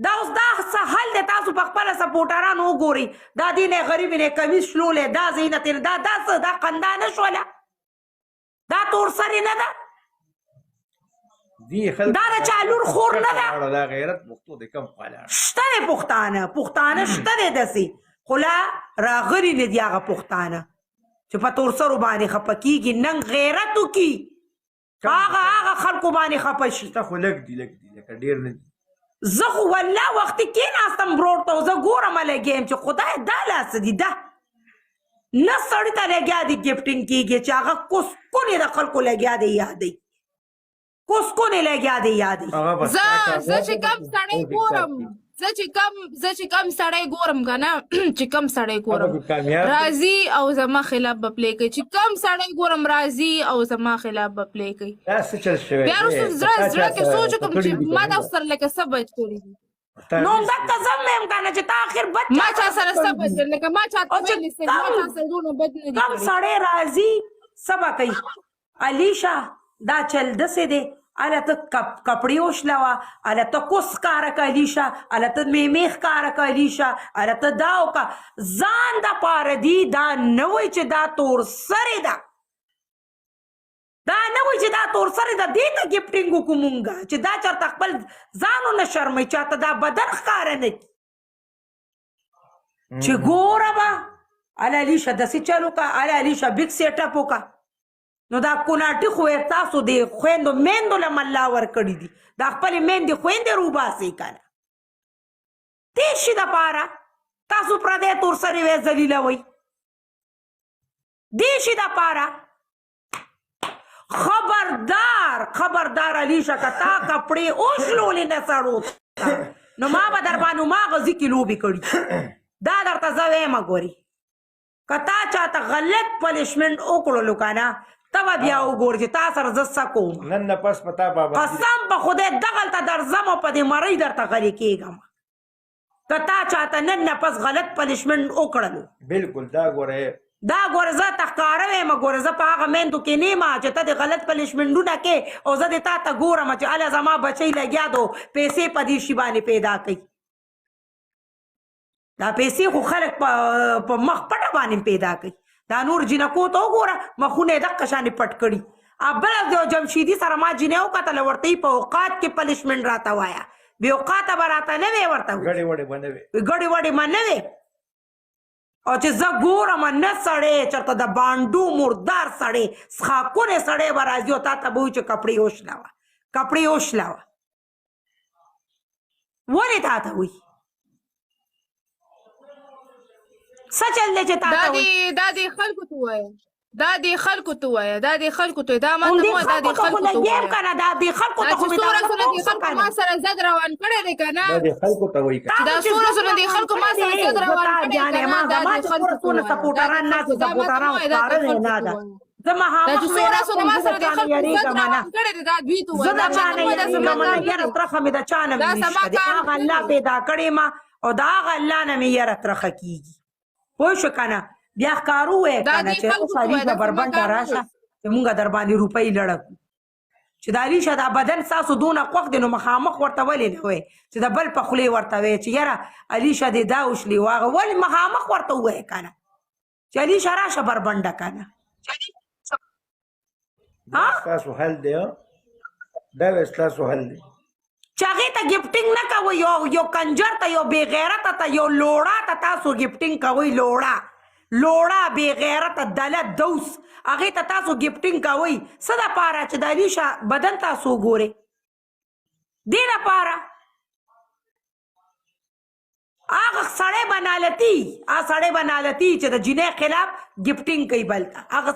دا اوس دا څه حل دی تاسو په خپله سپورټران وګورئ دا دې نه غریب نه کمیس شلولی دا زینت دا څه دا خندا نه شوله دا تور سرې نه ده دا د چا لور خور نه ده شته دی پښتانه شته دی داسې خو لا راغلي نه دي هغه پښتانه چې په تور سرو باندې خفه کېږي نن غیرت وکړي هغه خلکو باندې خفه شي زه خو والله وختي کېناستم برور ته زه ګورم لګیم چې خدای دا لاس دي ده نه سړي ته لګیا دي ګفټینګ کېږي چې هغه کوسکونې د خلکو لګیا دی یادوي کوسکونې لګیا دی یادوي زه چې کم سړی ګورم که نه چې کم سړی ګورم راځي او زما خلاف به پلی کوي چې کم سړی ګورم راځي او زما خلاف به پلی کوي بیا وروسته زړه کې سوچ وکړم چې ما دا سره لکه څه بد کړي دي نو همدغه زه هم یم که نه چې تا آخر بد ما چا سره څه بد کړي لکه ما چاته ویلي ما چا سره دونه بد نه دي کم سړی راځي څه به کوي علیشه دا چل داسې دی اله ته کپړې وشلوه اله ته کوس ښکاره که علیشه اله ته میمې ښکاره که علیشه اله ته دا وکړه ځان دپاره دي دا نه وایي چې دا تور سرې ده دا نه وایي چې دا تور سرې ده دې ته ګفټینګ وکړو مونږه چې دا چېرته خپل ځان ونه شرموي چاته دا بدن ښکاره نه کړي چې ګوره به اله علیشه داسې چل وکړه اله علیشه بیګ سیټ اپ وکړه نو دا کوناټي خو تاسو د خویندو میندو له ملا ورکړي دي دا خپلې میندې خویندې روباسئ که نه دې شي دپاره تاسو پردی تور سرې وی ذلیلوئ دې شي دپاره خبردار علیشه که تا کپړې اوشلولې نه سړو نو ما به در باندې ماغزي کې لوبې کړي دا درته زه ویمه ګورې که تا چاته غلط پنشمنټ وکړلو که نه ته به بیا وګورې چې تا سره زه څه کوم قسم په خدای دغلته درځم او په دې مرۍ درته غلي کېږم که تا چاته نن نه پس غلط پنشمنټ وکړلو بالکل دا ګوره زه ته ښکاره ویم ګوره زه په هغه میندو کې نه یم چې ته د غلط پنشمنټونه کې او زه دې تا ته ګورم چې هله زما بچی لګیا دو پیسې په دې شي باندې پیدا کوي دا پیسې خو خلک په مخ پټه باندې پیدا کوي دا نور جنکو ته وګوره مخونه یې دقه شانې پټ کړي بله د جمشیدي سره ما جینۍ وکتله ورته یې په اوقات کې پنشمنټ راته وایه بې اوقاته به راته نه وې ورته ګډې وډې به نه وې او چې زه ګورم نه سړی چېرته د بانډو مردار سړی څښاکونې سړی به راځي او تا ته به وایي چې کپړې وشلوه ولې تا ته وایي څه چل دی چې تا ته وایي دا دې خلکو ته وایه دا دې خلکو ته وایه دا دې خلکو ته دا ما ته مو دا دې خلکو ته لګیم که نه دا دې خلکو ته خو مې څومره دې خلکو ما سره زد روان کړی دی که نه دا خلکو ته وایي دا څومره دې خلکو ما سره زد روان کړی دی که نه دا دې خلکو ته وایه سپورټران ناست سپورټران ښکاره دی نه ده زه دا څومره ما سره دې خلکو زد روان کړی دی دا دوی ته وایه زه د چا نه یېرېږم نه یاره ترخه مې د چا نه نشته د هغه الله پیدا کړې ما او د هغه الله نه مې یره ترخه کېږي پوه شو که نه بیا ښکاره ووایه که نه چې اوس علیشه بربنډه راشه چې مونږ در باندې روپۍ لړه کړو چې د علیشه دا بدن ستاسو دونه خوښ دی نو مخامخ ورته ولې نه وایې چې د بل په خولې ورته وایې چې یاره علیشه دې دا وشلي واغه ولې مخامخ ورته ووایې که نه چې علیشه راشه بربنډه که نه ستاسو حل دی دا ستاسو حل دی چې هغې ته ګفټینګ نه کوئ یو کنجر ته یو بې غیرته ته یو لوړه ته تاسو ګفټینګ کوئ لوړه بې غیرته دله دوس هغې ته تاسو ګفټینګ کوئ څه دپاره چې د علیشه بدن تاسو وګورئ دې دپاره هغه سړی به نالتي چې د جنۍ خلاف ګفټینګ کوي بل ته هغه